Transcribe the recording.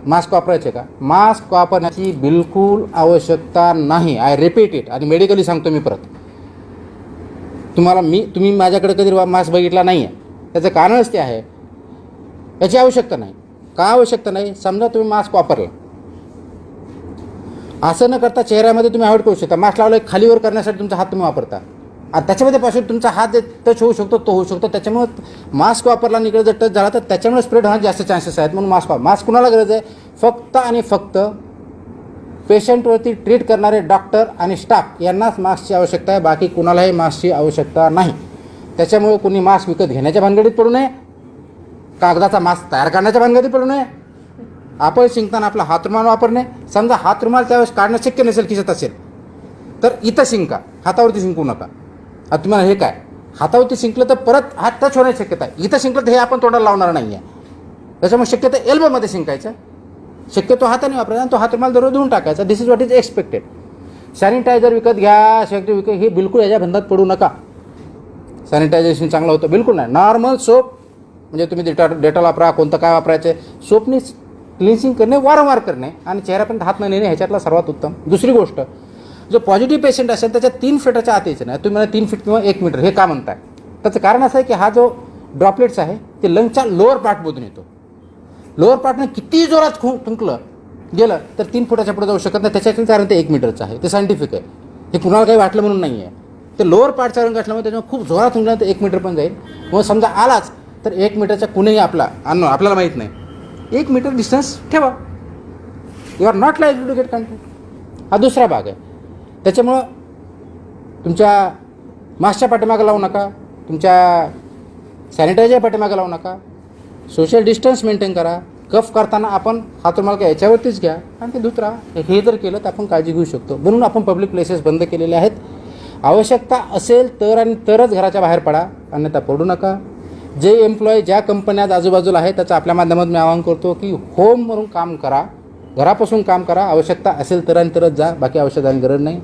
Mask वापरायचे का? Mask वापरण्याची बिलकुल आवश्यकता नाही. I repeat it. आणि मेडिकली सांगतो मी परत तुम्ही माझ्याकडे कधी मास्क बघितला नाही आहे. त्याचं कारणच ते आहे, याची आवश्यकता नाही. का आवश्यकता नाही? समजा तुम्ही मास्क वापरला, असं न करता चेहऱ्यामध्ये तुम्ही अवॉइड करू शकता. मास्क लावलं खालीवर करण्यासाठी तुमचा हात तुम्ही वापरता, आणि त्याच्यामध्ये पासून तुमचा हात टच होऊ शकतो, तो होऊ शकतो. त्याच्यामुळे मास्क वापरला आणि इकडे जर टच झाला तर त्याच्यामुळे स्प्रेड होण्याचे जास्त चान्सेस आहेत. म्हणून मास्क कुणाला गरज आहे? फक्त आणि फक्त पेशंटवरती ट्रीट करणारे डॉक्टर आणि स्टाफ यांनाच मास्कची आवश्यकता आहे. बाकी कुणालाही मास्कची आवश्यकता नाही. त्याच्यामुळे कोणी मास्क विकत घेण्याच्या भानगडीत पडू नये, कागदाचा मास्क तयार करण्याच्या भानगडीत पडू नये. आपण शिंकताना आपला हातरुमाल वापरणे. समजा हातरुमाल त्यावेळेस काढणं शक्य नसेल, खिशात असेल, तर इथं शिंका, हातावरती शिंकू नका. आता तुम्हाला हे काय, हातावरती शिंकलं तर परत हात टच होण्याची शक्यता आहे. इथं शिंकलं तर हे आपण तोंडाला लावणार नाही आहे. त्याच्यामुळे शक्यतो एल्बोमध्ये शिंकायचं, शक्यतो हाताने वापरायचा आणि तो हातरुमाल दररोज धुवून टाकायचा. This is what is expected. Sanitizer विकत घ्या, हे बिलकुल याच्या बंधात पडू नका. सॅनिटायझेशन चांगलं होतं बिलकुल नाही. नॉर्मल सोप, म्हणजे तुम्ही डेटॉल वापरा, कोणतं काय वापरायचं, सोपनी क्लिन्सिंग करणे, वारंवार करणे आणि चेहऱ्यापर्यंत हात न नेणे ह्याच्यातला सर्वात उत्तम. दुसरी गोष्ट, जो पॉझिटिव्ह पेशंट असेल त्याच्या 3 फीटाच्या आत यायचं नाही. तुम्ही मला 3 फीट किंवा 1 मीटर हे का म्हणताय? त्याचं कारण असं आहे की हा जो ड्रॉपलेट्स आहे ते लंगच्या लोअर पार्टमधून येतो. लोअर पार्टने किती जोरात थुंकलं गेलं तर 3 फुटाच्या पुढे जाऊ शकत नाही. त्याच्यातील कारण ते 1 मीटरचं आहे. ते सायंटिफिक आहे. हे कुणाला काही वाटलं म्हणून नाही आहे. ते लोअर पार्टचा रंग असल्यामुळे त्याच्यामुळे खूप जोरात थुंकलं तर 1 मीटर पण जाईल. मग समजा आलाच तर 1 मीटरच्या कुणीही आपल्याला माहीत नाही, 1 मीटर डिस्टन्स ठेवा. You are not likely to get contact. हा दुसरा भाग आहे. त्याच्यामुळं तुमच्या मास्कच्या पाठीमागं लावू नका, तुमच्या सॅनिटायझर पाठीमागं लावू नका. सोशल डिस्टन्स मेंटेन करा. कफ करताना आपण हातरुमाल का याच्यावरतीच घ्या आणि ते धुत राहा. हे जर केलं तर आपण काळजी घेऊ शकतो. म्हणून आपण पब्लिक प्लेसेस बंद केलेले आहेत. आवश्यकता असेल तर आणि तरच घराच्या बाहेर पडा, अन्यथा पडू नका. जे एम्प्लॉई ज्या कंपन्यात आजूबाजूला आहेत त्याचं आपल्या माध्यमातून मी आवाहन करतो की होम म्हणून काम करा, घरापासून काम करा. आवश्यकता असेल तर आणि तरच जा, बाकी आवश्यकता गरज नाही.